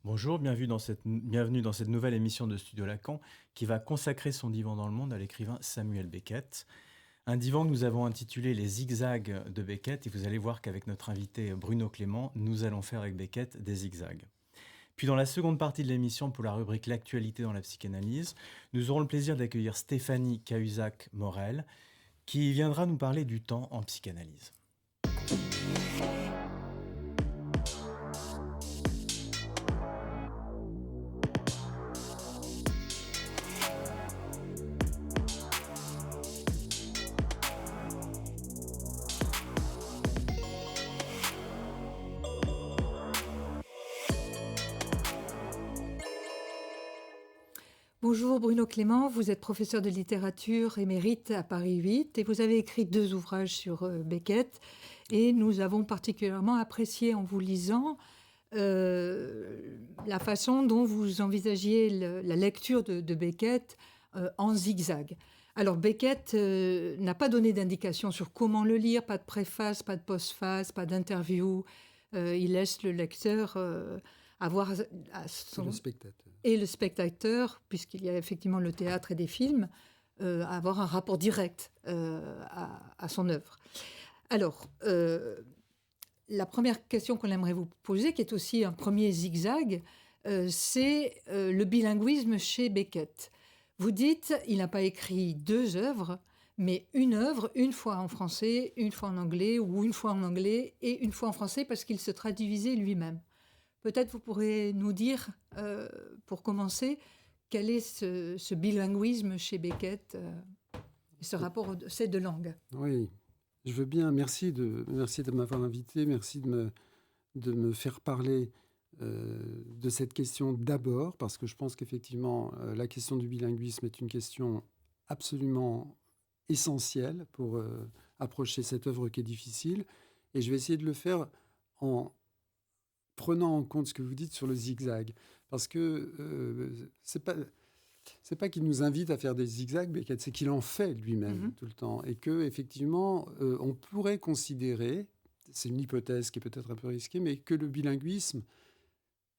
Bonjour, bienvenue dans cette nouvelle émission de Studio Lacan qui va consacrer son divan dans le monde à l'écrivain Samuel Beckett. Un divan que nous avons intitulé Les zigzags de Beckett, et vous allez voir qu'avec notre invité Bruno Clément, nous allons faire avec Beckett des zigzags. Puis dans la seconde partie de l'émission, pour la rubrique L'actualité dans la psychanalyse, nous aurons le plaisir d'accueillir Stéphanie Cahuzac-Morel, qui viendra nous parler du temps en psychanalyse. Bonjour Bruno Clément, vous êtes professeur de littérature émérite à Paris 8 et vous avez écrit 2 ouvrages sur Beckett et nous avons particulièrement apprécié en vous lisant la façon dont vous envisagiez la lecture de Beckett en zigzag. Alors Beckett n'a pas donné d'indication sur comment le lire, pas de préface, pas de postface, pas d'interview. Il laisse le lecteur avoir à son... Le spectateur. Et le spectateur, puisqu'il y a effectivement le théâtre et des films, avoir un rapport direct à son œuvre. Alors, la première question qu'on aimerait vous poser, qui est aussi un premier zigzag, c'est le bilinguisme chez Beckett. Vous dites, il n'a pas écrit 2 œuvres, mais une œuvre, une fois en français, une fois en anglais, ou une fois en anglais et une fois en français, parce qu'il se traduisait lui-même. Peut-être vous pourrez nous dire, pour commencer, quel est ce bilinguisme chez Beckett, ce rapport à ces 2 langues. Oui, je veux bien. Merci de m'avoir invité. Merci de me faire parler de cette question d'abord, parce que je pense qu'effectivement, la question du bilinguisme est une question absolument essentielle pour approcher cette œuvre qui est difficile. Et je vais essayer de le faire en prenant en compte ce que vous dites sur le zigzag, parce que c'est pas qu'il nous invite à faire des zigzags, mais c'est qu'il en fait lui-même tout le temps, et que effectivement, on pourrait considérer, c'est une hypothèse qui est peut-être un peu risquée, mais que le bilinguisme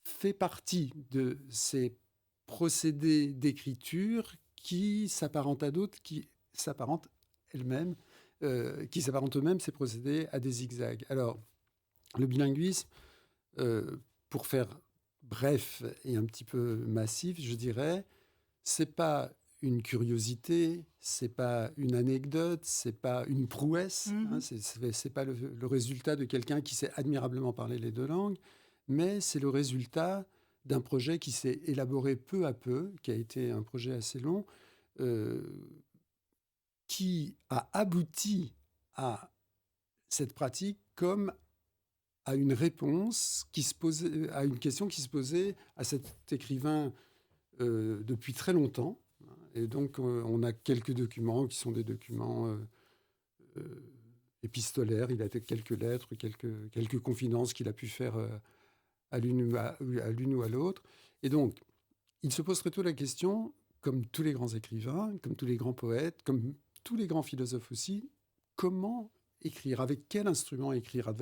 fait partie de ces procédés d'écriture qui s'apparentent à d'autres, qui s'apparentent eux-mêmes ces procédés à des zigzags. Alors, le bilinguisme, pour faire bref et un petit peu massif, je dirais, c'est pas une curiosité, c'est pas une anecdote, c'est pas une prouesse, c'est pas le résultat de quelqu'un qui sait admirablement parler les 2 langues, mais c'est le résultat d'un projet qui s'est élaboré peu à peu, qui a été un projet assez long, qui a abouti à cette pratique comme à une réponse qui se posait, à une question qui se posait à cet écrivain depuis très longtemps. Et donc, on a quelques documents qui sont des documents épistolaires. Il a quelques lettres, quelques confidences qu'il a pu faire à l'une ou à l'autre. Et donc, il se pose très tôt la question, comme tous les grands écrivains, comme tous les grands poètes, comme tous les grands philosophes aussi, comment écrire, avec quel instrument écrire,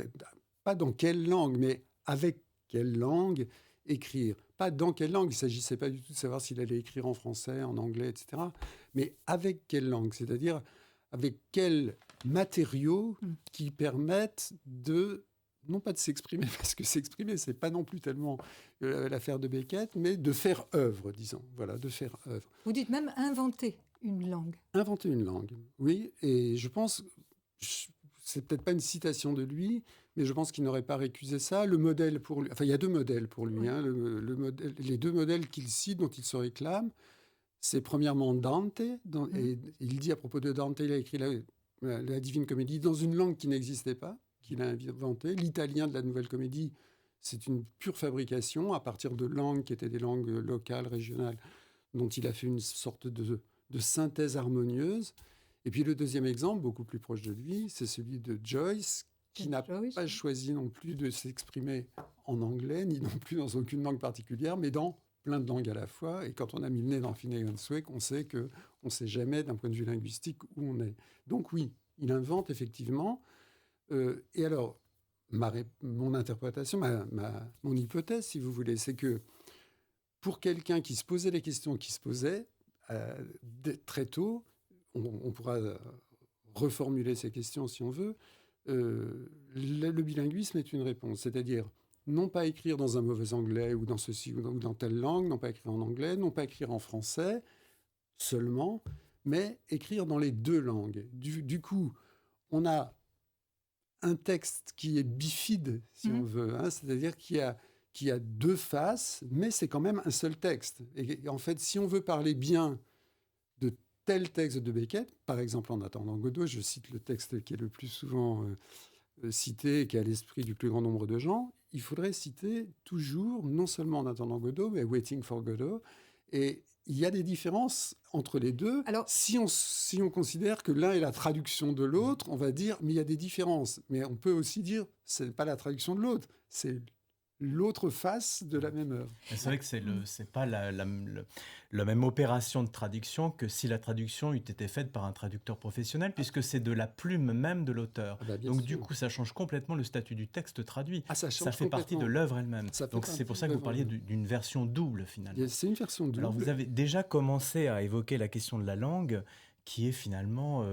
pas dans quelle langue, mais avec quelle langue écrire. Pas dans quelle langue, il ne s'agissait pas du tout de savoir s'il allait écrire en français, en anglais, etc. Mais avec quelle langue, c'est-à-dire avec quels matériaux qui permettent non pas de s'exprimer, parce que s'exprimer, ce n'est pas non plus tellement l'affaire de Beckett, mais de faire œuvre, disons. Voilà, de faire œuvre. Vous dites même inventer une langue. Inventer une langue, oui. Et je pense... C'est peut-être pas une citation de lui, mais je pense qu'il n'aurait pas récusé ça. Le modèle pour lui, enfin, il y a 2 modèles pour lui. Oui. Les 2 modèles qu'il cite, dont il se réclame, c'est premièrement Dante. Et il dit à propos de Dante, il a écrit la Divine Comédie dans une langue qui n'existait pas, qu'il a inventée. L'italien de la Nouvelle Comédie, c'est une pure fabrication à partir de langues qui étaient des langues locales, régionales, dont il a fait une sorte de synthèse harmonieuse. Et puis le deuxième exemple, beaucoup plus proche de lui, c'est celui de Joyce, qui n'a pas choisi non plus de s'exprimer en anglais, ni non plus dans aucune langue particulière, mais dans plein de langues à la fois. Et quand on a mis le nez dans Finnegan's Wake, on sait qu'on ne sait jamais, d'un point de vue linguistique, où on est. Donc oui, il invente effectivement. Et alors, mon interprétation, mon hypothèse, si vous voulez, c'est que pour quelqu'un qui se posait les questions qui se posaient, très tôt, on pourra reformuler ces questions si on veut, le bilinguisme est une réponse. C'est-à-dire, non pas écrire dans un mauvais anglais ou dans ceci ou dans telle langue, non pas écrire en anglais, non pas écrire en français seulement, mais écrire dans les deux langues. Du coup, on a un texte qui est bifide, si on veut, hein, c'est-à-dire qui a deux faces, mais c'est quand même un seul texte. Et en fait, si on veut parler bien de tel texte de Beckett, par exemple en attendant Godot, je cite le texte qui est le plus souvent cité et qui est à l'esprit du plus grand nombre de gens, il faudrait citer toujours, non seulement en attendant Godot, mais Waiting for Godot. Et il y a des différences entre les deux. Alors, si on considère que l'un est la traduction de l'autre, on va dire, mais il y a des différences. Mais on peut aussi dire, ce n'est pas la traduction de l'autre, c'est l'autre face de la même œuvre. C'est vrai que c'est pas la même opération de traduction que si la traduction eût été faite par un traducteur professionnel, puisque c'est de la plume même de l'auteur. Donc du coup, ça change complètement le statut du texte traduit. Ça fait partie de l'œuvre elle-même. Donc c'est pour ça que vous parliez d'une version double finalement. C'est une version double. Alors vous avez déjà commencé à évoquer la question de la langue, qui est finalement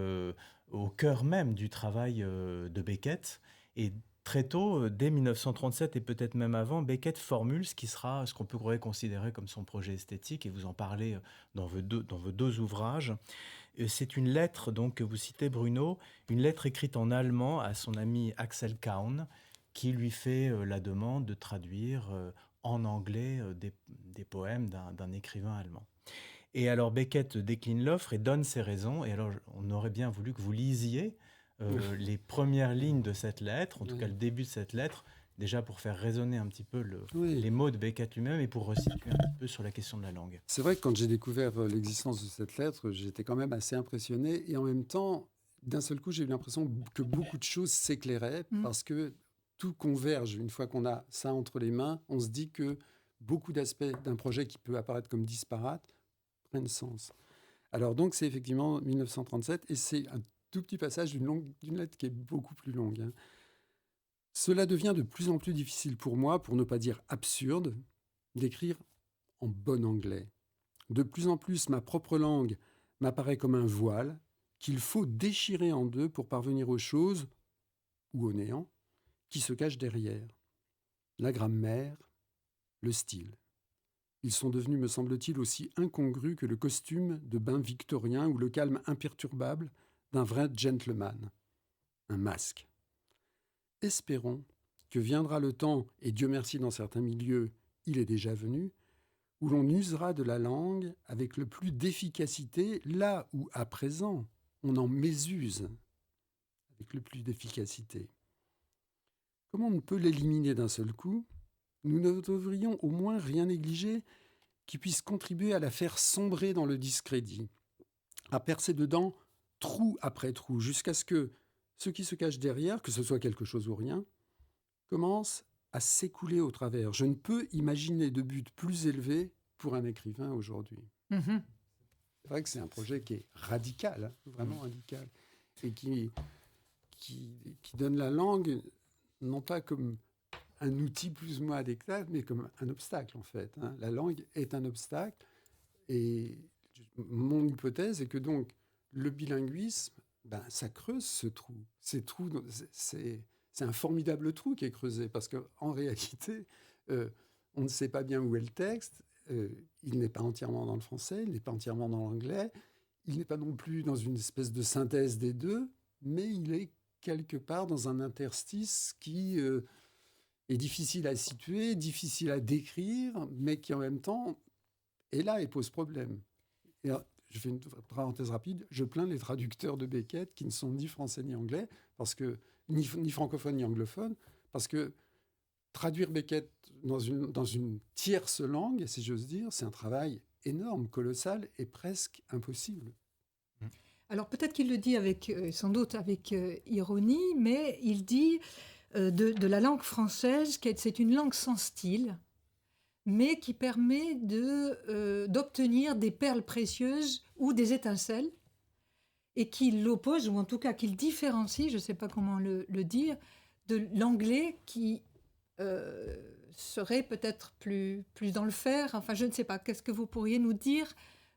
au cœur même du travail de Beckett. Et très tôt, dès 1937 et peut-être même avant, Beckett formule ce qu'on pourrait considérer comme son projet esthétique, et vous en parlez dans vos deux ouvrages. C'est une lettre donc, que vous citez, Bruno, une lettre écrite en allemand à son ami Axel Kaun, qui lui fait la demande de traduire en anglais des poèmes d'un écrivain allemand. Et alors Beckett décline l'offre et donne ses raisons, et alors on aurait bien voulu que vous lisiez les premières lignes de cette lettre, en tout cas le début de cette lettre, déjà pour faire résonner un petit peu les mots de Beckett lui-même et pour resituer un petit peu sur la question de la langue. C'est vrai que quand j'ai découvert l'existence de cette lettre, j'étais quand même assez impressionné. Et en même temps, d'un seul coup, j'ai eu l'impression que beaucoup de choses s'éclairaient parce que tout converge. Une fois qu'on a ça entre les mains, on se dit que beaucoup d'aspects d'un projet qui peut apparaître comme disparate prennent sens. Alors donc, c'est effectivement 1937 et c'est un tout petit passage d'une lettre qui est beaucoup plus longue. Hein. Cela devient de plus en plus difficile pour moi, pour ne pas dire absurde, d'écrire en bon anglais. De plus en plus, ma propre langue m'apparaît comme un voile qu'il faut déchirer en deux pour parvenir aux choses, ou au néant, qui se cachent derrière. La grammaire, le style. Ils sont devenus, me semble-t-il, aussi incongrus que le costume de bain victorien ou le calme imperturbable d'un vrai gentleman, un masque. Espérons que viendra le temps, et Dieu merci dans certains milieux, il est déjà venu, où l'on usera de la langue avec le plus d'efficacité, là où à présent on en mésuse avec le plus d'efficacité. Comme on ne peut l'éliminer d'un seul coup, nous ne devrions au moins rien négliger qui puisse contribuer à la faire sombrer dans le discrédit, à percer dedans trou après trou, jusqu'à ce que ce qui se cache derrière, que ce soit quelque chose ou rien, commence à s'écouler au travers. Je ne peux imaginer de but plus élevé pour un écrivain aujourd'hui. C'est vrai que c'est un projet qui est radical, hein, vraiment radical, et qui donne la langue, non pas comme un outil plus ou moins adéquat, mais comme un obstacle, en fait. Hein. La langue est un obstacle, et mon hypothèse est que donc, le bilinguisme, ça creuse ce trou. C'est un formidable trou qui est creusé, parce qu'en réalité, on ne sait pas bien où est le texte, il n'est pas entièrement dans le français, il n'est pas entièrement dans l'anglais, il n'est pas non plus dans une espèce de synthèse des deux, mais il est quelque part dans un interstice qui est difficile à situer, difficile à décrire, mais qui en même temps est là et pose problème. Et alors, je fais une parenthèse rapide, je plains les traducteurs de Beckett qui ne sont ni français ni anglais, ni francophones ni anglophones, parce que traduire Beckett dans une tierce langue, si j'ose dire, c'est un travail énorme, colossal et presque impossible. Alors peut-être qu'il le dit sans doute avec ironie, mais il dit de la langue française que c'est une langue sans style, mais qui permet d'obtenir des perles précieuses ou des étincelles, et qui l'oppose, ou en tout cas qui le différencie, je ne sais pas comment le dire, de l'anglais qui serait peut-être plus dans le faire. Enfin, je ne sais pas. Qu'est-ce que vous pourriez nous dire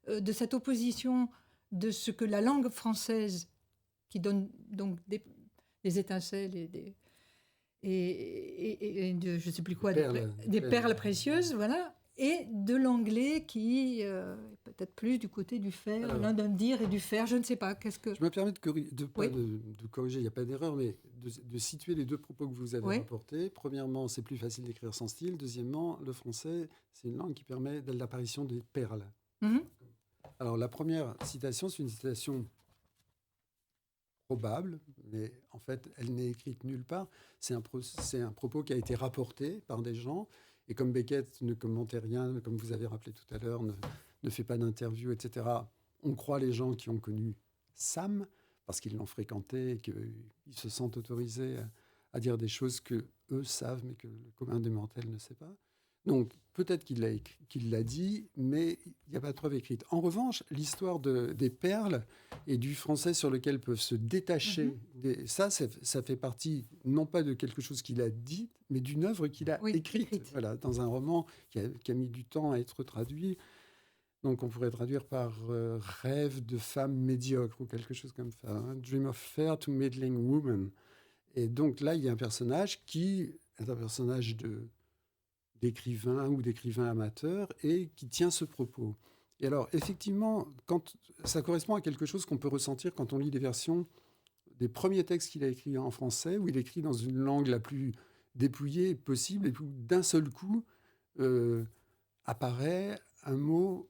de cette opposition de ce que la langue française, qui donne donc des étincelles et de, je ne sais plus quoi, des perles précieuses, voilà, et de l'anglais qui est peut-être plus du côté du faire, l'un d'un dire et du faire, je ne sais pas. Je me permets de corriger, il n'y a pas d'erreur, mais de situer les deux propos que vous avez rapportés. Premièrement, c'est plus facile d'écrire sans style. Deuxièmement, le français, c'est une langue qui permet l'apparition des perles. Mm-hmm. Alors, la première citation, c'est une citation probable, mais en fait, elle n'est écrite nulle part. C'est un propos qui a été rapporté par des gens. Et comme Beckett ne commentait rien, comme vous avez rappelé tout à l'heure, ne fait pas d'interview, etc., on croit les gens qui ont connu Sam, parce qu'ils l'ont fréquenté et qu'ils se sentent autorisés à dire des choses que eux savent, mais que le commun des mortels ne sait pas. Donc, peut-être qu'il l'a dit, mais il n'y a pas de preuve écrite. En revanche, l'histoire des perles et du français sur lequel peuvent se détacher, ça fait partie, non pas de quelque chose qu'il a dit, mais d'une œuvre qu'il a écrite. Voilà, dans un roman qui a mis du temps à être traduit. Donc, on pourrait traduire par rêve de femme médiocre ou quelque chose comme ça. Hein. Dream of fair to middling woman. Et donc là, il y a un personnage qui est un personnage d'écrivain ou d'écrivain amateur et qui tient ce propos. Et alors, effectivement, ça correspond à quelque chose qu'on peut ressentir quand on lit les versions des premiers textes qu'il a écrits en français, où il écrit dans une langue la plus dépouillée possible, et puis d'un seul coup apparaît un mot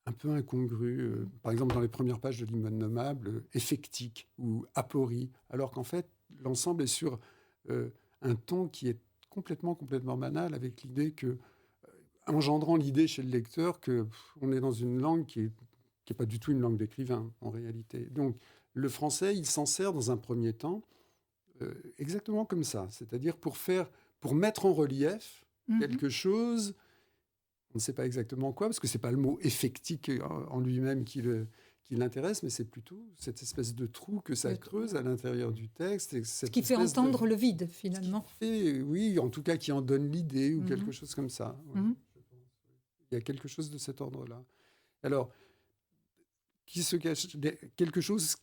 un peu incongru. Par exemple, dans les premières pages de L'Hymne nommable, effectique ou aporie, alors qu'en fait, l'ensemble est sur un ton qui est complètement banal, avec l'idée engendrant l'idée chez le lecteur qu'on est dans une langue qui est pas du tout une langue d'écrivain, en réalité. Donc, le français, il s'en sert dans un premier temps exactement comme ça, c'est-à-dire pour mettre en relief quelque chose, on ne sait pas exactement quoi, parce que c'est pas le mot effectique en lui-même qui l'intéresse, mais c'est plutôt cette espèce de trou que ça creuse à l'intérieur du texte. Et ce qui fait entendre le vide, finalement. Oui, en tout cas, qui en donne l'idée, ou quelque chose comme ça. Ouais. Il y a quelque chose de cet ordre-là. Alors, qui se cache quelque chose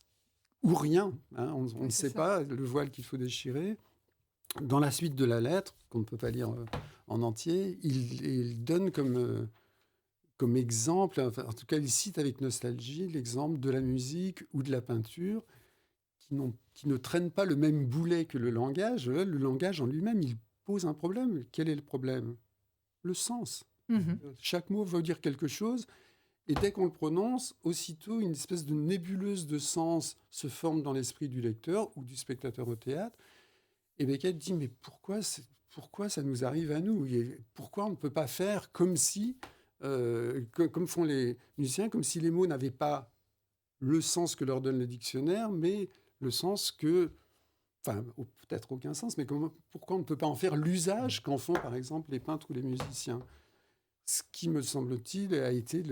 ou rien, hein, on ne sait pas, le voile qu'il faut déchirer. Dans la suite de la lettre, qu'on ne peut pas lire en entier, il donne comme exemple, enfin, en tout cas, il cite avec nostalgie l'exemple de la musique ou de la peinture qui ne traînent pas le même boulet que le langage. Le langage en lui-même, il pose un problème. Quel est le problème ? Le sens. Chaque mot veut dire quelque chose, et dès qu'on le prononce, aussitôt, une espèce de nébuleuse de sens se forme dans l'esprit du lecteur ou du spectateur au théâtre. Et Beckett dit, mais pourquoi ça nous arrive à nous ? Et pourquoi on ne peut pas faire comme si, comme font les musiciens, comme si les mots n'avaient pas le sens que leur donne le dictionnaire, mais le sens enfin, peut-être aucun sens, mais pourquoi on ne peut pas en faire l'usage qu'en font, par exemple, les peintres ou les musiciens ? Ce qui, me semble-t-il, a été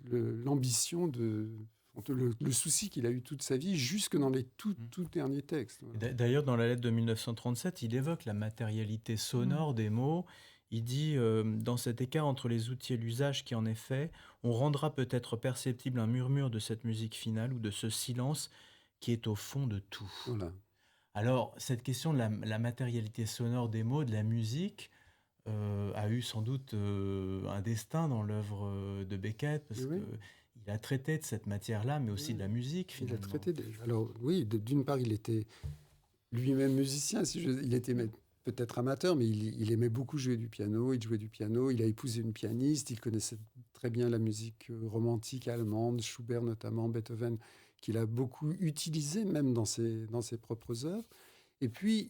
l'ambition le souci qu'il a eu toute sa vie, jusque dans les tout derniers textes. Voilà. D'ailleurs, dans la lettre de 1937, il évoque la matérialité sonore des mots. Il dit, dans cet écart entre les outils et l'usage qui en est fait, on rendra peut-être perceptible un murmure de cette musique finale ou de ce silence qui est au fond de tout. Voilà. Alors, cette question de la matérialité sonore des mots, de la musique, a eu sans doute un destin dans l'œuvre de Beckett, parce qu'il a traité de cette matière-là, mais aussi de la musique, finalement. Il a traité alors, oui, d'une part, il était lui-même musicien. Il était peut-être amateur, mais il aimait beaucoup jouer du piano. Il jouait du piano, il a épousé une pianiste, il connaissait très bien la musique romantique allemande, Schubert notamment, Beethoven, qu'il a beaucoup utilisé même dans ses propres œuvres. Et puis,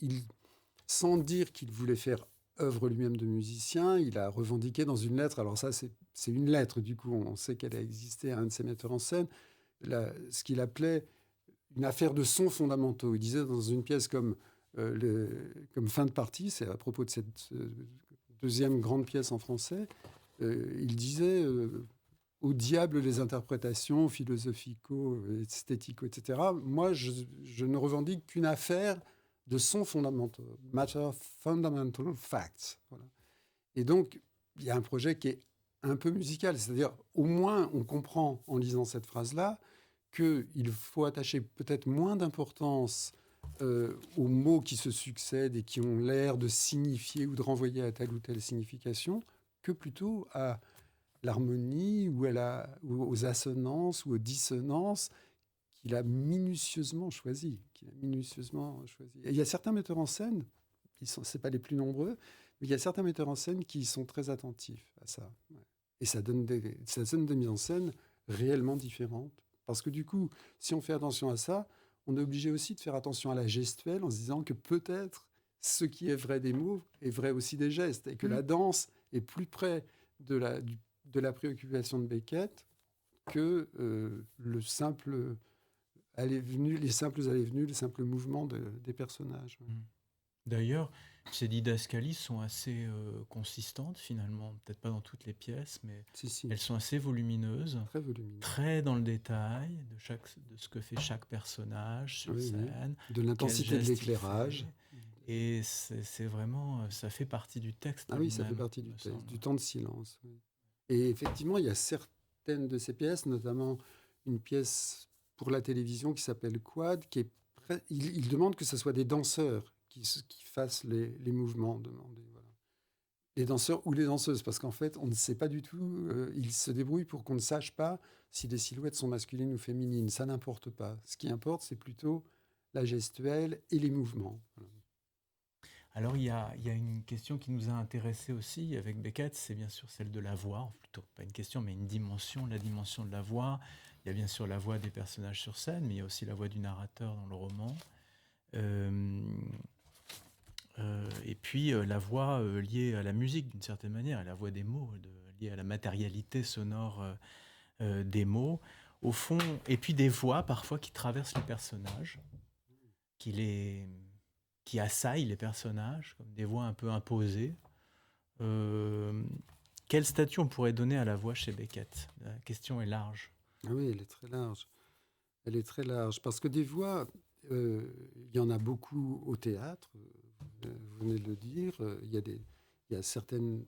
sans dire qu'il voulait faire œuvre lui-même de musicien, il a revendiqué dans une lettre, alors ça c'est une lettre, du coup on sait qu'elle a existé à un de ses metteurs en scène, ce qu'il appelait une affaire de sons fondamentaux. Il disait dans une pièce comme Fin de partie, c'est à propos de cette deuxième grande pièce en français, il disait au diable les interprétations philosophico, esthético, etc. Moi, je ne revendique qu'une affaire de sons fondamentaux, matter of fundamental facts. Voilà. Et donc, il y a un projet qui est un peu musical, c'est-à-dire au moins on comprend en lisant cette phrase-là qu'il faut attacher peut-être moins d'importance aux mots qui se succèdent et qui ont l'air de signifier ou de renvoyer à telle ou telle signification, que plutôt à l'harmonie ou aux assonances ou aux dissonances qu'il a minutieusement choisi. Et il y a certains metteurs en scène, c'est pas les plus nombreux, mais il y a certains metteurs en scène qui sont très attentifs à ça. Ouais. Et ça donne des mises en scène réellement différentes. Parce que du coup, si on fait attention à ça, on est obligé aussi de faire attention à la gestuelle en se disant que peut-être ce qui est vrai des mots est vrai aussi des gestes et que la danse est plus près de la préoccupation de Beckett que les simples allées-venues, les simples mouvements des personnages. D'ailleurs, ces didascalies sont assez consistantes finalement, peut-être pas dans toutes les pièces, mais Si. elles sont assez volumineuses, Très volumineux. très dans le détail de ce que fait chaque personnage sur scène, de l'intensité de l'éclairage. Et c'est vraiment, ça fait partie du texte. Ah oui, ça fait partie du texte, du temps de silence. Oui. Et effectivement, il y a certaines de ces pièces, notamment une pièce pour la télévision qui s'appelle Quad, il demande que ce soit des danseurs qui fassent les mouvements demandés. Voilà. Les danseurs ou les danseuses, parce qu'en fait, on ne sait pas du tout. Ils se débrouillent pour qu'on ne sache pas si les silhouettes sont masculines ou féminines. Ça n'importe pas. Ce qui importe, c'est plutôt la gestuelle et les mouvements. Voilà. Alors, il y a une question qui nous a intéressés aussi avec Beckett, c'est bien sûr celle de la voix, plutôt pas une question, mais une dimension, la dimension de la voix. Il y a bien sûr la voix des personnages sur scène, mais il y a aussi la voix du narrateur dans le roman. Et puis la voix liée à la musique d'une certaine manière, la voix des mots, liée à la matérialité sonore des mots, au fond, et puis des voix parfois qui traversent les personnages, qui assaillent les personnages, comme des voix un peu imposées. Quel statut on pourrait donner à la voix chez Beckett ? La question est large. Ah oui, elle est très large. Elle est très large, parce que des voix, il y en a beaucoup au théâtre, vous venez de le dire. Il y a certaines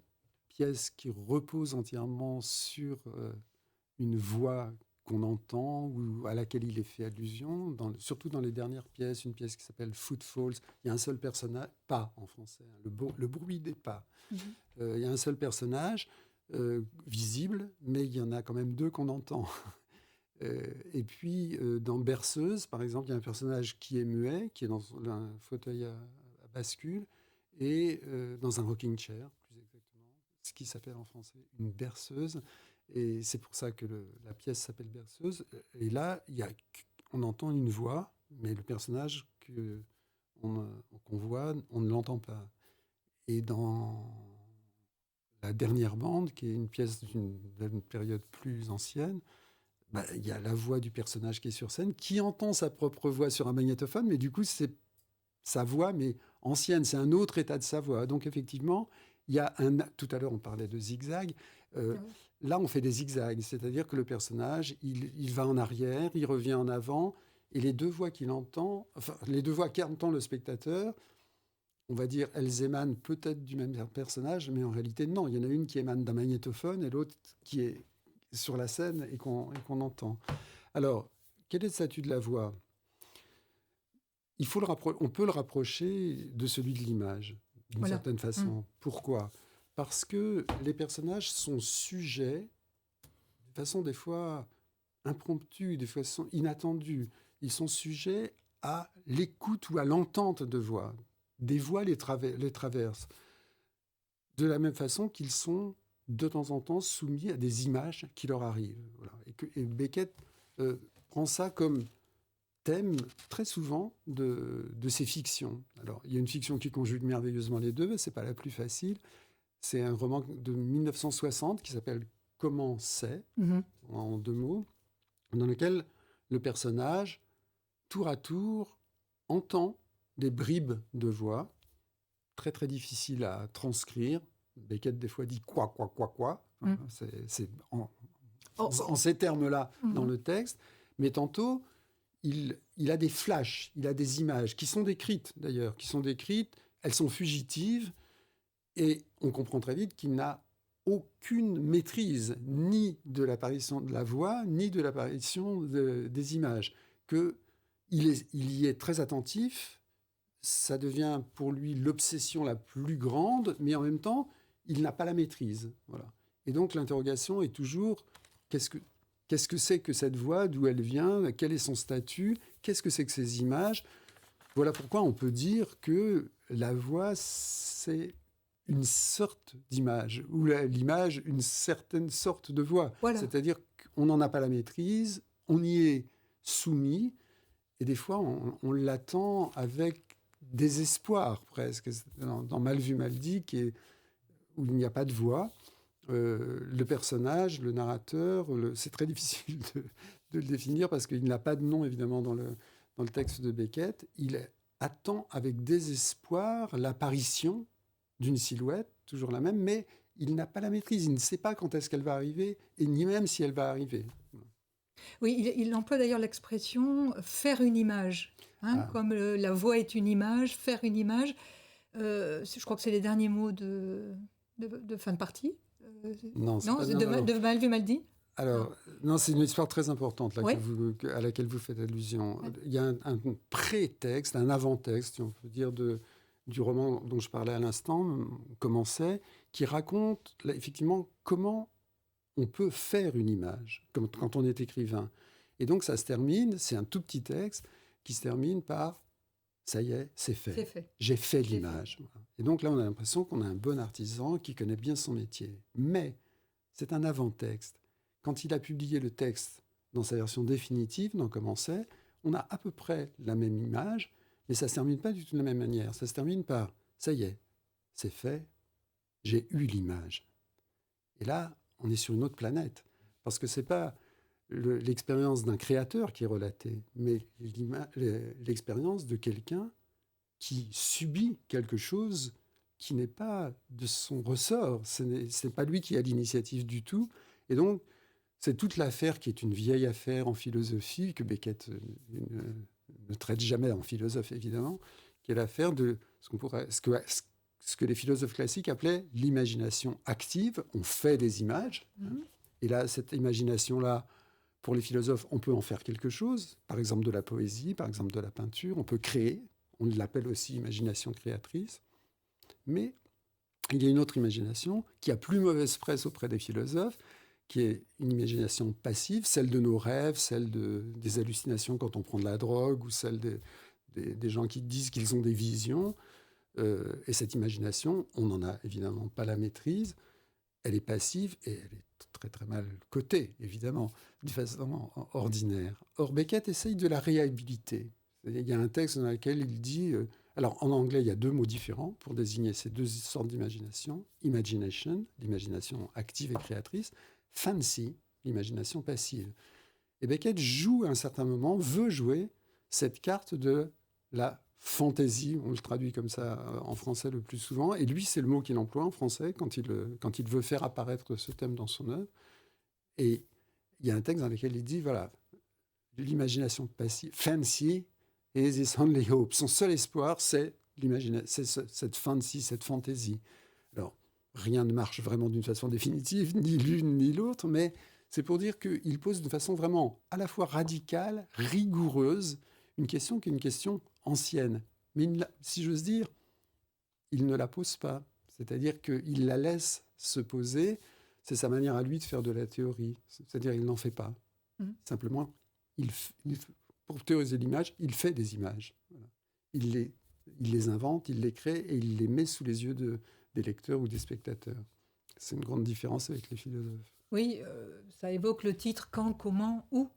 pièces qui reposent entièrement sur une voix qu'on entend ou à laquelle il est fait allusion, surtout dans les dernières pièces, une pièce qui s'appelle Footfalls. Il y a un seul personnage, pas en français, hein, le bruit des pas. Il y a un seul personnage visible, mais il y en a quand même deux qu'on entend. Et puis, dans Berceuse, par exemple, il y a un personnage qui est muet, qui est dans un fauteuil à bascule, et dans un rocking chair, plus exactement, ce qui s'appelle en français une berceuse. Et c'est pour ça que la pièce s'appelle Berceuse. Et là, on entend une voix, mais le personnage qu'on voit, on ne l'entend pas. Et dans la dernière bande, qui est une pièce d'une période plus ancienne, il y a la voix du personnage qui est sur scène, qui entend sa propre voix sur un magnétophone, mais du coup, c'est sa voix, mais ancienne, c'est un autre état de sa voix. Donc, effectivement, il y a tout à l'heure, on parlait de zigzag. Là, on fait des zigzags, c'est-à-dire que le personnage, il va en arrière, il revient en avant, et les deux voix qu'il entend, enfin, les deux voix qu'entend le spectateur, on va dire, elles émanent peut-être du même personnage, mais en réalité, non. Il y en a une qui émane d'un magnétophone et l'autre qui est sur la scène et qu'on entend. Alors, quel est le statut de la voix ? On peut le rapprocher de celui de l'image, d'une certaine façon. Pourquoi ? Parce que les personnages sont sujets, de façon des fois impromptue, de façon inattendue. Ils sont sujets à l'écoute ou à l'entente de voix. Des voix les traversent. De la même façon qu'ils sont de temps en temps soumis à des images qui leur arrivent. Voilà. Et Beckett prend ça comme thème très souvent de ses fictions. Alors, il y a une fiction qui conjugue merveilleusement les deux, mais ce n'est pas la plus facile. C'est un roman de 1960 qui s'appelle « Comment c'est ?» en 2 mots, dans lequel le personnage, tour à tour, entend des bribes de voix, très très difficiles à transcrire. Beckett, des fois, dit « quoi ». C'est en ces termes-là dans le texte. Mais tantôt, il a des flashs, il a des images qui sont décrites, d'ailleurs, elles sont fugitives, et on comprend très vite qu'il n'a aucune maîtrise, ni de l'apparition de la voix, ni de l'apparition des images. Il y est très attentif, ça devient pour lui l'obsession la plus grande, mais en même temps, il n'a pas la maîtrise. Voilà. Et donc l'interrogation est toujours, qu'est-ce que c'est que cette voix, d'où elle vient, quel est son statut, qu'est-ce que c'est que ces images? Voilà pourquoi on peut dire que la voix, c'est une sorte d'image, ou l'image, une certaine sorte de voix. Voilà. C'est-à-dire qu'on n'en a pas la maîtrise, on y est soumis, et des fois, on l'attend avec désespoir, presque. Dans Mal vu, mal dit, où il n'y a pas de voix, le personnage, le narrateur, c'est très difficile de le définir, parce qu'il n'a pas de nom, évidemment, dans le texte de Beckett. Il attend avec désespoir l'apparition d'une silhouette, toujours la même, mais il n'a pas la maîtrise, il ne sait pas quand est-ce qu'elle va arriver, et ni même si elle va arriver. Oui, il emploie d'ailleurs l'expression « faire une image », comme la voix est une image, faire une image. Je crois que c'est les derniers mots de fin de partie. Non, de Mal vu, mal dit. Alors, non, c'est une histoire très importante là, à laquelle vous faites allusion. Ouais. Il y a un pré-texte, un avant-texte, si on peut dire, du roman dont je parlais à l'instant, Comment c'est, qui raconte là, effectivement comment on peut faire une image quand on est écrivain. Et donc ça se termine, c'est un tout petit texte qui se termine par « ça y est, c'est fait. J'ai fait l'image ». Et donc là, on a l'impression qu'on a un bon artisan qui connaît bien son métier. Mais c'est un avant-texte. Quand il a publié le texte dans sa version définitive, dans Comment c'est, on a à peu près la même image, mais ça ne se termine pas du tout de la même manière. Ça se termine par « ça y est, c'est fait, j'ai eu l'image ». Et là, on est sur une autre planète, parce que ce n'est pas l'expérience d'un créateur qui est relatée, mais l'expérience de quelqu'un qui subit quelque chose qui n'est pas de son ressort. Ce n'est pas lui qui a l'initiative du tout. Et donc, c'est toute l'affaire qui est une vieille affaire en philosophie, que Beckett ne traite jamais en philosophe, évidemment, qui est l'affaire de ce que les philosophes classiques appelaient l'imagination active. On fait des images. Et là, cette imagination-là, pour les philosophes, on peut en faire quelque chose. Par exemple, de la poésie, par exemple, de la peinture. On peut créer. On l'appelle aussi imagination créatrice. Mais il y a une autre imagination qui a plus mauvaise presse auprès des philosophes, qui est une imagination passive, celle de nos rêves, celle des hallucinations quand on prend de la drogue, ou celle des gens qui disent qu'ils ont des visions. Et cette imagination, on n'en a évidemment pas la maîtrise. Elle est passive et elle est très très mal cotée, évidemment, de façon ordinaire. Or, Beckett essaye de la réhabiliter. Il y a un texte dans lequel il dit... alors, en anglais, il y a 2 mots différents pour désigner ces 2 sortes d'imagination. Imagination, l'imagination active et créatrice. Fancy, l'imagination passive. Et Beckett joue à un certain moment, veut jouer cette carte de la fantaisie, on le traduit comme ça en français le plus souvent, et lui, c'est le mot qu'il emploie en français quand il veut faire apparaître ce thème dans son œuvre. Et il y a un texte dans lequel il dit, voilà, l'imagination passive, fancy is his only hope. Son seul espoir, c'est cette fancy, cette fantaisie. Alors, rien ne marche vraiment d'une façon définitive, ni l'une ni l'autre, mais c'est pour dire qu'il pose de façon vraiment à la fois radicale, rigoureuse, une question qui est une question ancienne. Mais si j'ose dire, il ne la pose pas. C'est-à-dire qu'il la laisse se poser. C'est sa manière à lui de faire de la théorie. C'est-à-dire qu'il n'en fait pas. Simplement, pour théoriser l'image, il fait des images. Voilà. Il les invente, il les crée et il les met sous les yeux des lecteurs ou des spectateurs. C'est une grande différence avec les philosophes. Oui, ça évoque le titre quand, comment, où.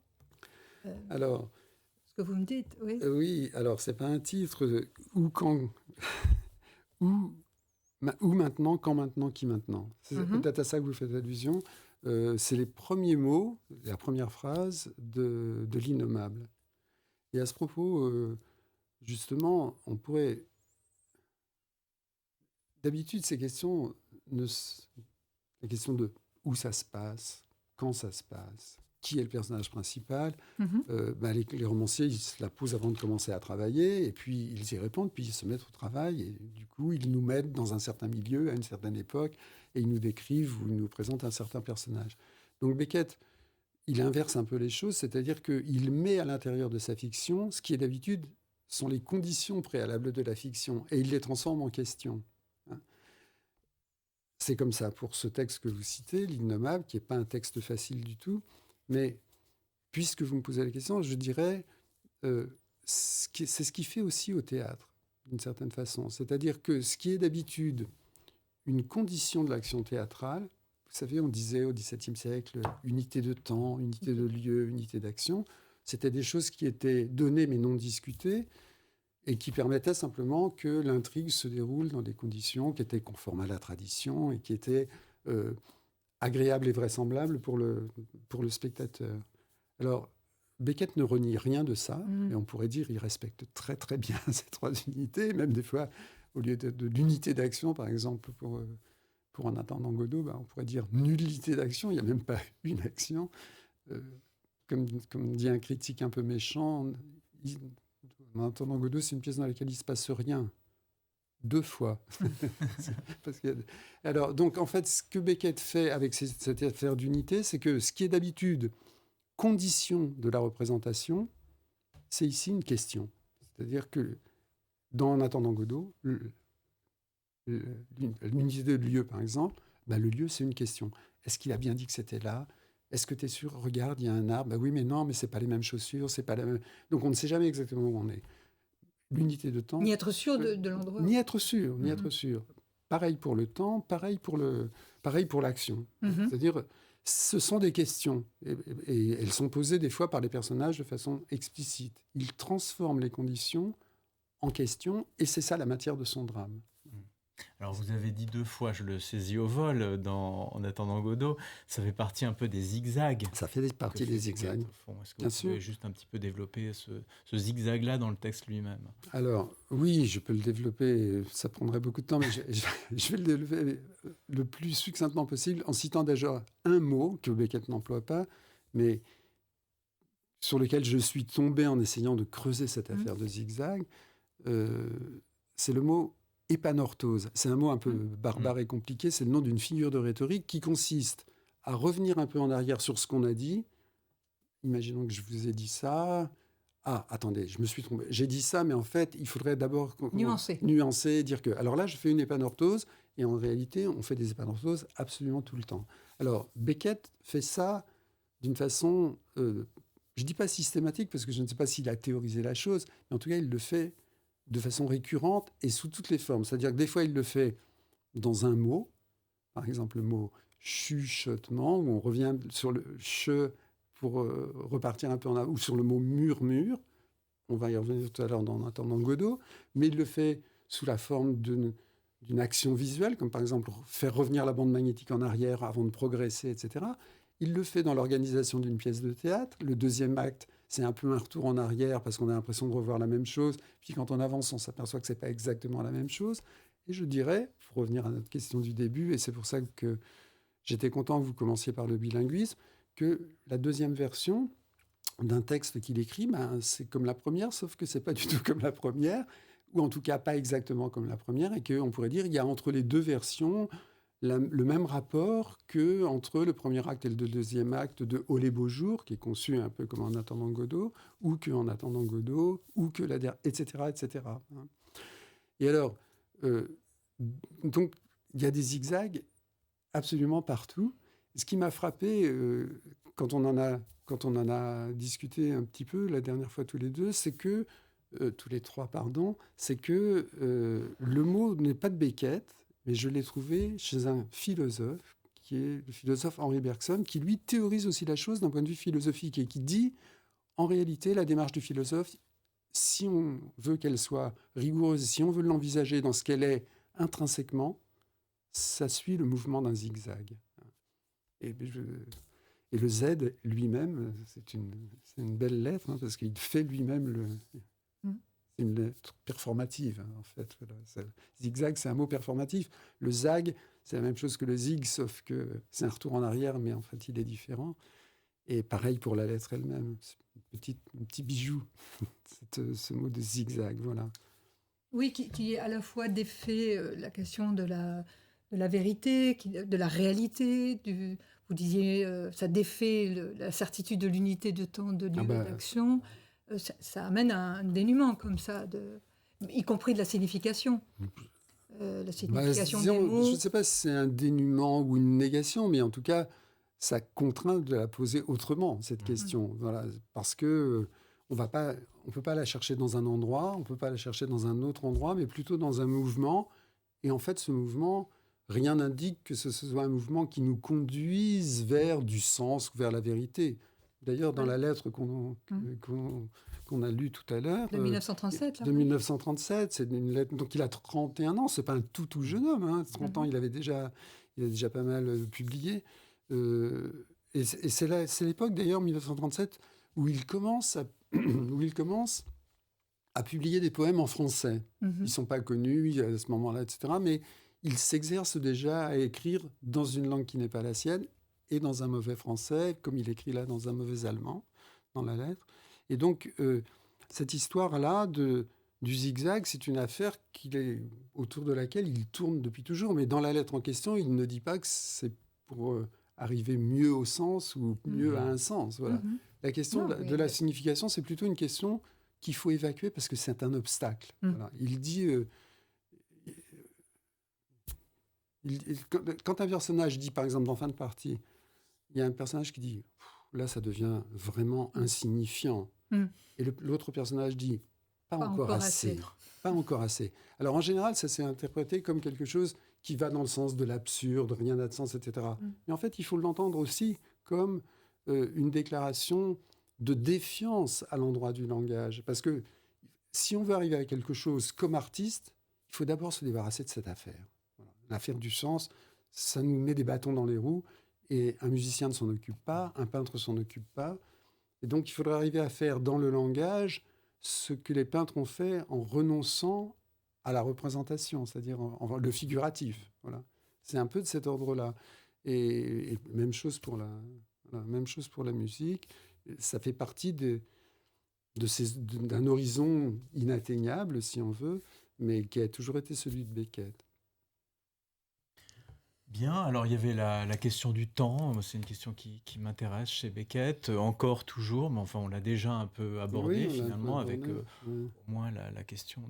Alors, Ce que vous me dites, oui. oui, alors c'est pas un titre où, quand, où, où maintenant, quand maintenant, qui maintenant. C'est peut-être à ça que vous faites allusion. C'est les premiers mots, la première phrase de l'innommable. Et à ce propos, justement, on pourrait... D'habitude, ces questions, la question de où ça se passe, quand ça se passe, qui est le personnage principal, les romanciers, ils se la posent avant de commencer à travailler, et puis ils y répondent, puis ils se mettent au travail, et du coup, ils nous mettent dans un certain milieu, à une certaine époque, et ils nous décrivent ou ils nous présentent un certain personnage. Donc Beckett, il inverse un peu les choses, c'est-à-dire qu'il met à l'intérieur de sa fiction ce qui, est d'habitude, sont les conditions préalables de la fiction, et il les transforme en questions. C'est comme ça pour ce texte que vous citez, L'Innommable, qui n'est pas un texte facile du tout, mais puisque vous me posez la question, je dirais, c'est ce qui fait aussi au théâtre, d'une certaine façon. C'est-à-dire que ce qui est d'habitude une condition de l'action théâtrale, vous savez, on disait au XVIIe siècle, unité de temps, unité de lieu, unité d'action, c'était des choses qui étaient données mais non discutées, et qui permettait simplement que l'intrigue se déroule dans des conditions qui étaient conformes à la tradition et qui étaient agréables et vraisemblables pour le spectateur. Alors, Beckett ne renie rien de ça, et on pourrait dire qu'il respecte très très bien ces trois unités, même des fois, au lieu de l'unité d'action, par exemple, pour En attendant Godot, on pourrait dire nullité d'action, il n'y a même pas une action. Comme dit un critique un peu méchant, En attendant Godot, c'est une pièce dans laquelle il ne se passe rien. 2 fois. Alors, donc, en fait, ce que Beckett fait avec cette affaire d'unité, c'est que ce qui est d'habitude condition de la représentation, c'est ici une question. C'est-à-dire que dans En attendant Godot, l'unité de lieu, par exemple, le lieu, c'est une question. Est-ce qu'il a bien dit que c'était là ? Est-ce que tu es sûr ? Regarde, il y a un arbre. Oui, mais non, mais c'est pas les mêmes chaussures, c'est pas la même... Donc on ne sait jamais exactement où on est. L'unité de temps... Ni être sûr de l'endroit. Ni être sûr, ni être sûr. Pareil pour le temps, pareil pour l'action. C'est-à-dire, ce sont des questions. Et elles sont posées des fois par les personnages de façon explicite. Ils transforment les conditions en questions, et c'est ça la matière de son drame. Alors vous avez dit 2 fois, je le saisis au vol En attendant Godot, ça fait partie un peu des zigzags. Ça fait partie des zigzags. Est-ce que vous pouvez juste un petit peu développer ce zigzag-là dans le texte lui-même ? Alors oui, je peux le développer, ça prendrait beaucoup de temps, mais je vais le développer le plus succinctement possible en citant déjà un mot que Beckett n'emploie pas, mais sur lequel je suis tombé en essayant de creuser cette affaire de zigzag. C'est le mot épanorthose. C'est un mot un peu barbare et compliqué. C'est le nom d'une figure de rhétorique qui consiste à revenir un peu en arrière sur ce qu'on a dit. Imaginons que je vous ai dit ça. Ah, attendez, je me suis trompé. J'ai dit ça, mais en fait, il faudrait d'abord nuancer, dire que... Alors là, je fais une épanorthose, et en réalité, on fait des épanorthoses absolument tout le temps. Alors, Beckett fait ça d'une façon... je ne dis pas systématique, parce que je ne sais pas s'il a théorisé la chose, mais en tout cas, il le fait de façon récurrente et sous toutes les formes. C'est-à-dire que des fois, il le fait dans un mot, par exemple le mot chuchotement, où on revient sur le che pour repartir un peu en avant, ou sur le mot murmure, on va y revenir tout à l'heure En attendant Godot, mais il le fait sous la forme d'une action visuelle, comme par exemple faire revenir la bande magnétique en arrière avant de progresser, etc. Il le fait dans l'organisation d'une pièce de théâtre. Le deuxième acte, c'est un peu un retour en arrière parce qu'on a l'impression de revoir la même chose. Puis quand on avance, on s'aperçoit que ce n'est pas exactement la même chose. Et je dirais, pour revenir à notre question du début, et c'est pour ça que j'étais content que vous commenciez par le bilinguisme, que la deuxième version d'un texte qu'il écrit, c'est comme la première, sauf que ce n'est pas du tout comme la première, ou en tout cas pas exactement comme la première, et qu'on pourrait dire qu'il y a entre les deux versions le même rapport qu'entre le premier acte et le deuxième acte de Oh les beaux jours, qui est conçu un peu comme En attendant Godot, ou qu'En attendant Godot, ou que la dernière, etc., etc. Et alors, donc, il y a des zigzags absolument partout. Ce qui m'a frappé quand on en a discuté un petit peu la dernière fois tous les deux, c'est que tous les trois, pardon, c'est que le mot n'est pas de Beckett, mais je l'ai trouvé chez un philosophe qui est le philosophe Henri Bergson, qui lui théorise aussi la chose d'un point de vue philosophique et qui dit, en réalité, la démarche du philosophe, si on veut qu'elle soit rigoureuse, si on veut l'envisager dans ce qu'elle est intrinsèquement, ça suit le mouvement d'un zigzag. Et, et le Z lui-même, c'est une belle lettre, hein, parce qu'il fait lui-même c'est une lettre performative, hein, en fait. Voilà. Zigzag, c'est un mot performatif. Le zag, c'est la même chose que le zig, sauf que c'est un retour en arrière, mais en fait, il est différent. Et pareil pour la lettre elle-même. C'est un petit bijou, ce mot de zigzag, voilà. Oui, qui à la fois défait la question de la vérité, de la réalité. Vous disiez, ça défait la certitude de l'unité de temps, de lieu, d'action. Ça amène à un dénuement comme ça, y compris de la signification. La signification des mots. Je ne sais pas si c'est un dénuement ou une négation, mais en tout cas, ça contraint de la poser autrement, cette question. Voilà, parce que on ne peut pas la chercher dans un endroit, on ne peut pas la chercher dans un autre endroit, mais plutôt dans un mouvement. Et en fait, ce mouvement, rien n'indique que ce soit un mouvement qui nous conduise vers du sens ou vers la vérité. D'ailleurs, dans la lettre qu'on a lue tout à l'heure... De 1937. De 1937, c'est une lettre... Donc, il a 31 ans, c'est pas un tout jeune homme. Hein. 30 ans, il a déjà pas mal publié. Et c'est l'époque, d'ailleurs, 1937, où il commence à publier des poèmes en français. Ils ne sont pas connus à ce moment-là, etc. Mais il s'exerce déjà à écrire dans une langue qui n'est pas la sienne et dans un mauvais français, comme il écrit là dans un mauvais allemand, dans la lettre. Et donc, cette histoire-là du zigzag, c'est une affaire autour de laquelle il tourne depuis toujours. Mais dans la lettre en question, il ne dit pas que c'est pour arriver mieux au sens ou mieux à un sens. Voilà. La question de la signification, c'est plutôt une question qu'il faut évacuer parce que c'est un obstacle. Voilà. Il dit... quand un personnage dit, par exemple, dans Fin de partie, il y a un personnage qui dit « là, ça devient vraiment insignifiant ». Et l'autre personnage dit « pas encore assez ». Pas encore assez. Alors, en général, ça s'est interprété comme quelque chose qui va dans le sens de l'absurde, rien n'a de sens, etc. Mais en fait, il faut l'entendre aussi comme une déclaration de défiance à l'endroit du langage. Parce que si on veut arriver à quelque chose comme artiste, il faut d'abord se débarrasser de cette affaire. Voilà. L'affaire du sens, ça nous met des bâtons dans les roues, et un musicien ne s'en occupe pas, un peintre ne s'en occupe pas. Et donc, il faudrait arriver à faire dans le langage ce que les peintres ont fait en renonçant à la représentation, c'est-à-dire le figuratif. Voilà. C'est un peu de cet ordre-là. Et même chose pour la musique. Ça fait partie d'un horizon inatteignable, si on veut, mais qui a toujours été celui de Beckett. Bien, alors il y avait la question du temps, c'est une question qui m'intéresse chez Beckett, encore toujours, mais enfin on l'a déjà un peu abordé finalement, avec au moins la question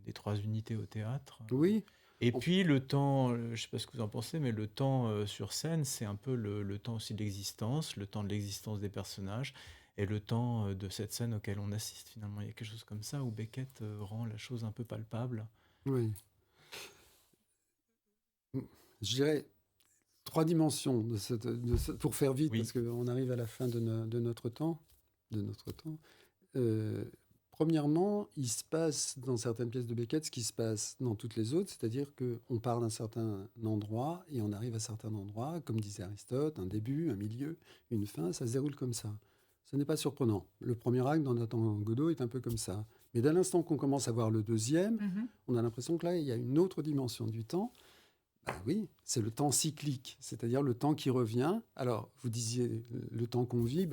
des trois unités au théâtre. Oui. Et puis le temps, je ne sais pas ce que vous en pensez, mais le temps sur scène, c'est un peu le temps aussi de l'existence, le temps de l'existence des personnages, et le temps de cette scène auquel on assiste finalement. Il y a quelque chose comme ça où Beckett rend la chose un peu palpable. Oui. Je dirais 3 dimensions pour faire vite, parce qu'on arrive à la fin de notre temps. Premièrement, il se passe dans certaines pièces de Beckett ce qui se passe dans toutes les autres, c'est-à-dire qu'on part d'un certain endroit et on arrive à certains endroits, comme disait Aristote, un début, un milieu, une fin, ça se déroule comme ça. Ce n'est pas surprenant. Le premier acte dans Nathan Godot est un peu comme ça. Mais dès l'instant qu'on commence à voir le deuxième, on a l'impression que là, il y a une autre dimension du temps. Ben oui, c'est le temps cyclique, c'est-à-dire le temps qui revient. Alors, vous disiez, le temps qu'on vit,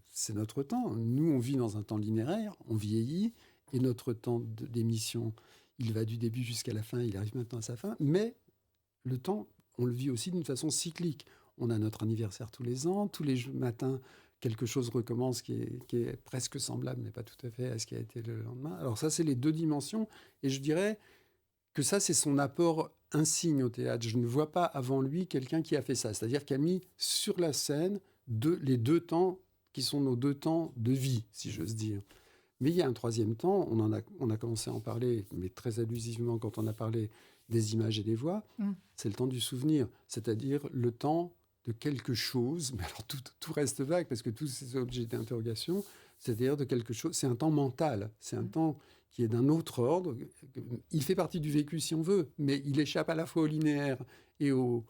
c'est notre temps. Nous, on vit dans un temps linéaire, on vieillit, et notre temps d'émission, il va du début jusqu'à la fin, il arrive maintenant à sa fin. Mais le temps, on le vit aussi d'une façon cyclique. On a notre anniversaire tous les ans, tous les matins, quelque chose recommence qui est presque semblable, mais pas tout à fait à ce qui a été le lendemain. Alors ça, c'est les 2 dimensions, et je dirais que ça, c'est son apport insigne au théâtre. Je ne vois pas avant lui quelqu'un qui a fait ça, c'est-à-dire qui a mis sur la scène les 2 temps qui sont nos 2 temps de vie, si j'ose dire. Mais il y a un troisième temps, on a commencé à en parler, mais très allusivement quand on a parlé des images et des voix, c'est le temps du souvenir, c'est-à-dire le temps de quelque chose, mais alors tout reste vague parce que tous ces objets d'interrogation, c'est-à-dire de quelque chose, c'est un temps mental, c'est un temps qui est d'un autre ordre. Il fait partie du vécu si on veut, mais il échappe à la fois au linéaire et au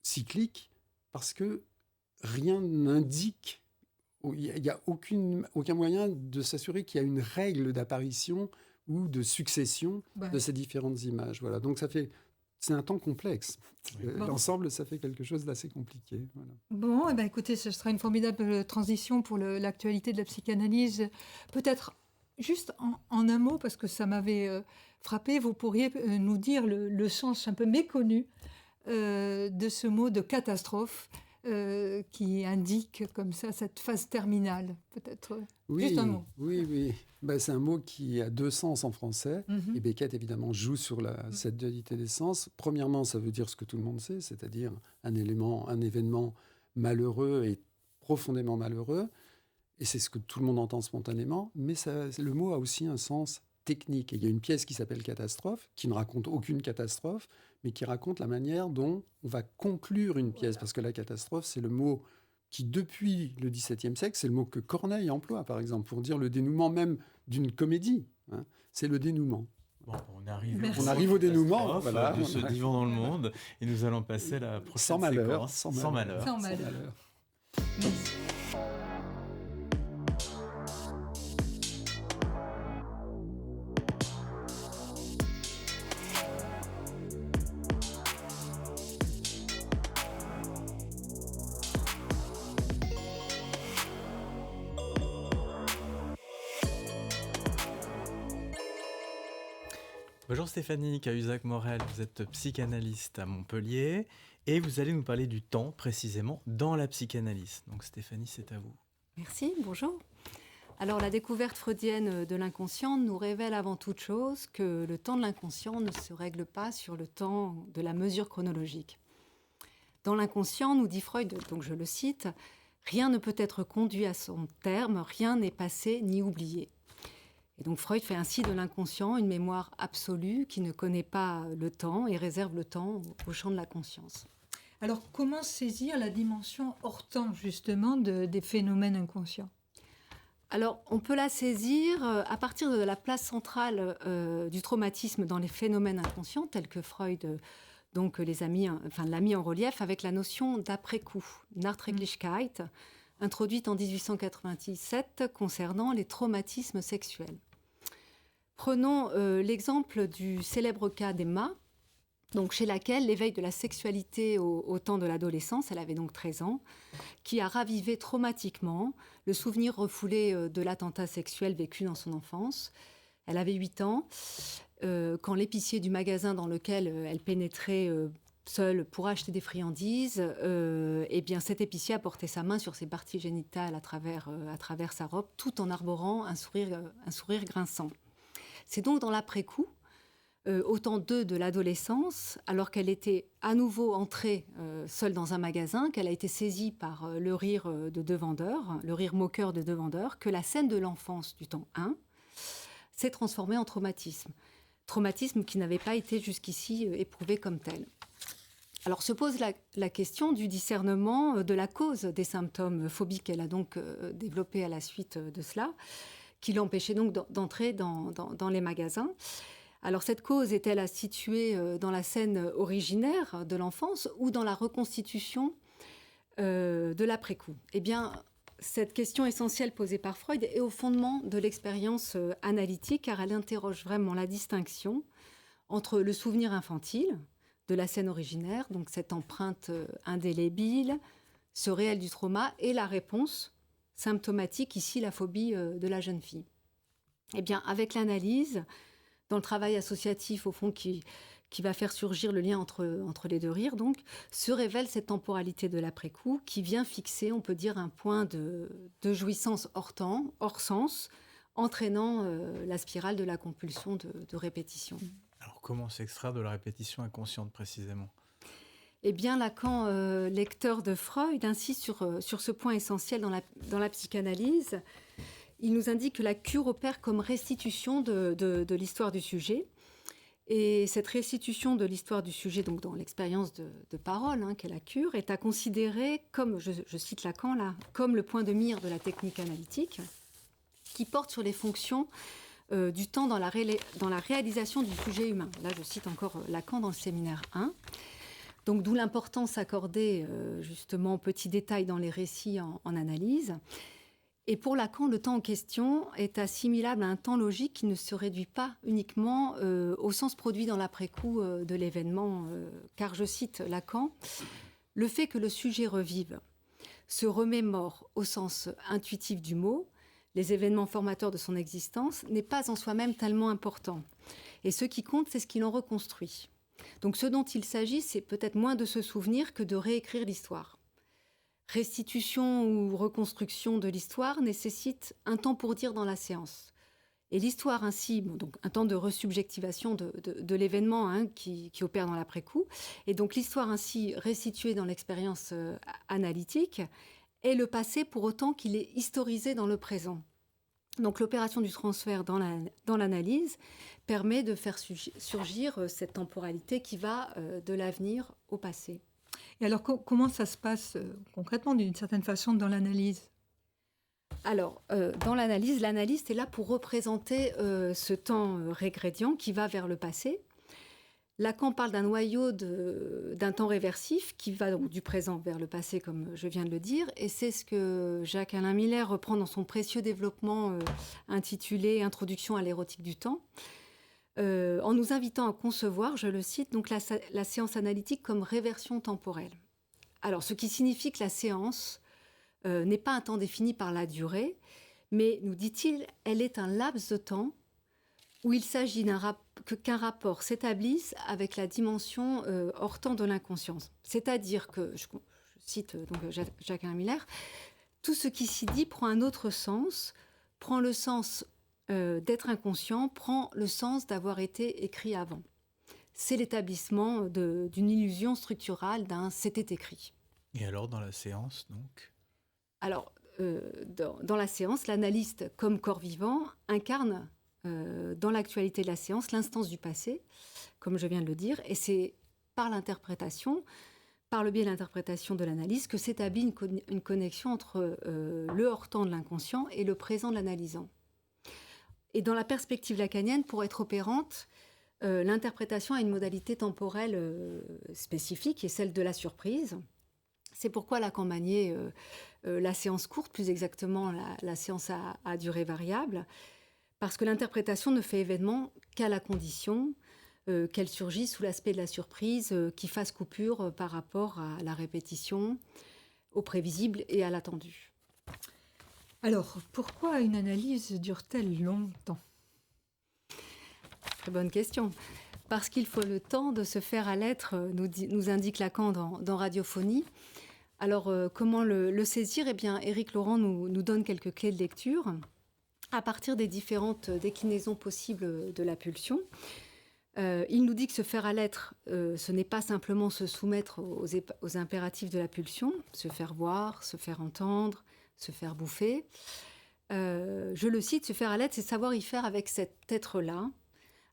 cyclique parce que rien n'indique, il n'y a aucun moyen de s'assurer qu'il y a une règle d'apparition ou de succession de ces différentes images. Voilà. Donc c'est un temps complexe. L'ensemble, ça fait quelque chose d'assez compliqué. Voilà. Bon, eh ben, écoutez, ce sera une formidable transition pour l'actualité de la psychanalyse. Peut-être juste en un mot, parce que ça m'avait frappé, vous pourriez nous dire le sens un peu méconnu de ce mot de catastrophe qui indique comme ça cette phase terminale. Peut-être juste un mot. Oui. C'est un mot qui a deux sens en français. Et Beckett, évidemment, joue sur cette dualité des sens. Premièrement, ça veut dire ce que tout le monde sait, c'est-à-dire un événement malheureux et profondément malheureux. Et c'est ce que tout le monde entend spontanément. Mais le mot a aussi un sens technique. Et il y a une pièce qui s'appelle Catastrophe, qui ne raconte aucune catastrophe, mais qui raconte la manière dont on va conclure une pièce. Parce que la catastrophe, c'est le mot qui, depuis le XVIIe siècle, c'est le mot que Corneille emploie, par exemple, pour dire le dénouement même d'une comédie. C'est le dénouement. Bon, on arrive au dénouement de ce divan dans le monde, et nous allons passer à la prochaine séquence. Sans malheur. Merci. Bonjour Stéphanie Cahuzac-Morel, vous êtes psychanalyste à Montpellier et vous allez nous parler du temps précisément dans la psychanalyse. Donc Stéphanie, c'est à vous. Merci, bonjour. Alors la découverte freudienne de l'inconscient nous révèle avant toute chose que le temps de l'inconscient ne se règle pas sur le temps de la mesure chronologique. Dans l'inconscient, nous dit Freud, donc je le cite, « Rien ne peut être conduit à son terme, rien n'est passé ni oublié ». Et donc Freud fait ainsi de l'inconscient une mémoire absolue qui ne connaît pas le temps et réserve le temps au champ de la conscience. Alors comment saisir la dimension hors temps justement des phénomènes inconscients ? Alors on peut la saisir à partir de la place centrale du traumatisme dans les phénomènes inconscients tels que Freud l'a mis en relief avec la notion d'après-coup, Nachträglichkeit, introduite en 1897 concernant les traumatismes sexuels. Prenons l'exemple du célèbre cas d'Emma, donc chez laquelle l'éveil de la sexualité au temps de l'adolescence, elle avait donc 13 ans, qui a ravivé traumatiquement le souvenir refoulé de l'attentat sexuel vécu dans son enfance. Elle avait 8 ans, quand l'épicier du magasin dans lequel elle pénétrait seule pour acheter des friandises, cet épicier a porté sa main sur ses parties génitales à travers sa robe, tout en arborant un sourire grinçant. C'est donc dans l'après-coup, au temps de l'adolescence, alors qu'elle était à nouveau entrée seule dans un magasin, qu'elle a été saisie par le rire de deux vendeurs, le rire moqueur de deux vendeurs, que la scène de l'enfance du temps 1 s'est transformée en traumatisme. Traumatisme qui n'avait pas été jusqu'ici éprouvé comme tel. Alors se pose la question du discernement de la cause des symptômes phobiques qu'elle a donc développés à la suite de cela, qui l'empêchait donc d'entrer dans les magasins. Alors cette cause est-elle à situer dans la scène originaire de l'enfance ou dans la reconstitution de l'après-coup ? Eh bien, cette question essentielle posée par Freud est au fondement de l'expérience analytique, car elle interroge vraiment la distinction entre le souvenir infantile de la scène originaire, donc cette empreinte indélébile, ce réel du trauma, et la réponse symptomatique, ici la phobie de la jeune fille. Eh bien, avec l'analyse, dans le travail associatif, au fond, qui va faire surgir le lien entre les deux rires, donc, se révèle cette temporalité de l'après-coup qui vient fixer, on peut dire, un point de jouissance hors temps, hors sens, entraînant la spirale de la compulsion de répétition. Alors, comment s'extraire de la répétition inconsciente, précisément ? Eh bien, Lacan, lecteur de Freud, insiste sur ce point essentiel dans la psychanalyse. Il nous indique que la cure opère comme restitution de l'histoire du sujet Et cette restitution de l'histoire du sujet, donc dans l'expérience de parole, qu'est la cure, est à considérer comme, je cite Lacan là, comme le point de mire de la technique analytique, qui porte sur les fonctions du temps dans la réalisation du sujet humain. Là, je cite encore Lacan dans le séminaire 1. Donc, d'où l'importance accordée justement aux petits détails dans les récits en analyse. Et pour Lacan, le temps en question est assimilable à un temps logique qui ne se réduit pas uniquement au sens produit dans l'après-coup de l'événement. Car, je cite Lacan, « Le fait que le sujet revive, se remémore au sens intuitif du mot, les événements formateurs de son existence, n'est pas en soi-même tellement important. Et ce qui compte, c'est ce qu'il en reconstruit. Donc ce dont il s'agit, c'est peut-être moins de se souvenir que de réécrire l'histoire. Restitution ou reconstruction de l'histoire nécessite un temps pour dire dans la séance. Et l'histoire ainsi, donc un temps de resubjectivation de l'événement qui opère dans l'après-coup, et donc l'histoire ainsi restituée dans l'expérience analytique est le passé pour autant qu'il est historisé dans le présent. Donc l'opération du transfert dans l'analyse permet de faire surgir cette temporalité qui va de l'avenir au passé. Et alors, comment ça se passe concrètement, d'une certaine façon, dans l'analyse ? Alors, dans l'analyse, l'analyste est là pour représenter ce temps régrédient qui va vers le passé. Lacan parle d'un noyau d'un temps réversif qui va donc du présent vers le passé, comme je viens de le dire, et c'est ce que Jacques-Alain Miller reprend dans son précieux développement intitulé « Introduction à l'érotique du temps », en nous invitant à concevoir, je le cite, donc la séance analytique comme réversion temporelle. Alors, ce qui signifie que la séance n'est pas un temps défini par la durée, mais, nous dit-il, elle est un laps de temps où il s'agit qu'un rapport s'établisse avec la dimension hors temps de l'inconscience. C'est-à-dire que, je cite donc Jacques-Alain Miller, tout ce qui s'y dit prend un autre sens, prend le sens d'être inconscient, prend le sens d'avoir été écrit avant. C'est l'établissement d'une illusion structurale d'un « c'était écrit ». Et alors, dans la séance, donc ? Alors, dans la séance, l'analyste, comme corps vivant, incarne dans l'actualité de la séance l'instance du passé, comme je viens de le dire, et c'est par l'interprétation, par le biais de l'interprétation de l'analyse, que s'établit une connexion entre le hors-temps de l'inconscient et le présent de l'analysant. Et dans la perspective lacanienne, pour être opérante, l'interprétation a une modalité temporelle spécifique, et celle de la surprise. C'est pourquoi Lacan maniait la séance courte, plus exactement la séance à durée variable, parce que l'interprétation ne fait événement qu'à la condition qu'elle surgisse sous l'aspect de la surprise, qui fasse coupure par rapport à la répétition, au prévisible et à l'attendu. Alors, pourquoi une analyse dure-t-elle longtemps ? Très bonne question. Parce qu'il faut le temps de se faire à l'être, nous indique Lacan dans Radiophonie. Alors, comment le saisir ? Eh bien, Éric Laurent nous donne quelques clés de lecture à partir des différentes déclinaisons possibles de la pulsion. Il nous dit que se faire à l'être, ce n'est pas simplement se soumettre aux impératifs de la pulsion, se faire voir, se faire entendre, se faire bouffer. Je le cite, se faire à l'être, c'est savoir y faire avec cet être-là,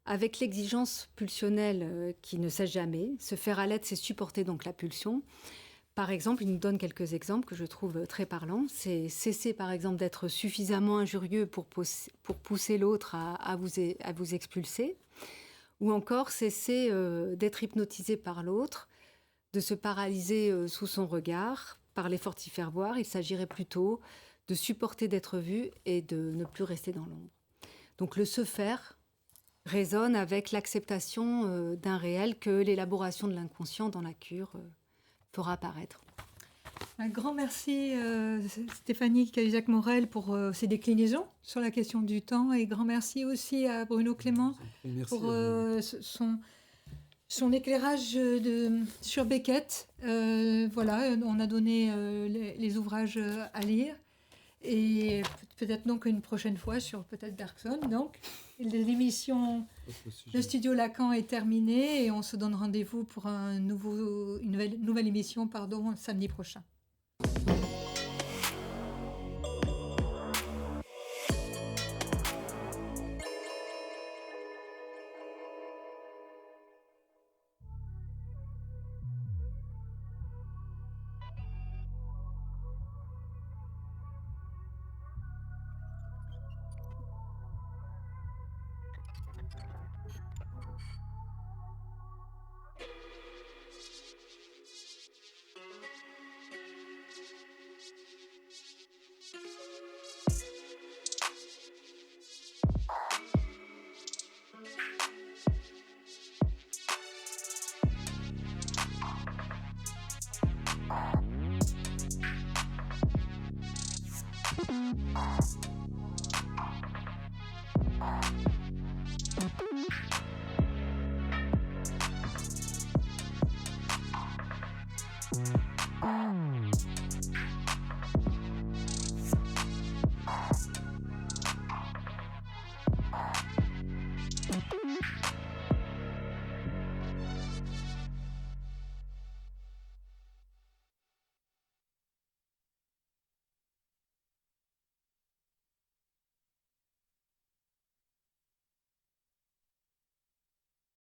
avec l'exigence pulsionnelle qui ne cesse jamais. Se faire à l'être, c'est supporter donc la pulsion. Par exemple, il nous donne quelques exemples que je trouve très parlants. C'est cesser, par exemple, d'être suffisamment injurieux pour pousser l'autre à vous expulser. Ou encore cesser d'être hypnotisé par l'autre, de se paralyser sous son regard, par l'effort d'y faire voir. Il s'agirait plutôt de supporter d'être vu et de ne plus rester dans l'ombre. Donc le se faire résonne avec l'acceptation d'un réel que l'élaboration de l'inconscient dans la cure fera apparaître. Un grand merci Stéphanie Cahuzac-Morel pour ces déclinaisons sur la question du temps, et grand merci aussi à Bruno Clément pour son éclairage sur Beckett. Voilà, on a donné les ouvrages à lire, et peut-être donc une prochaine fois sur peut-être Bergson. Donc l'émission de Studio Lacan est terminée et on se donne rendez-vous pour une nouvelle émission samedi prochain.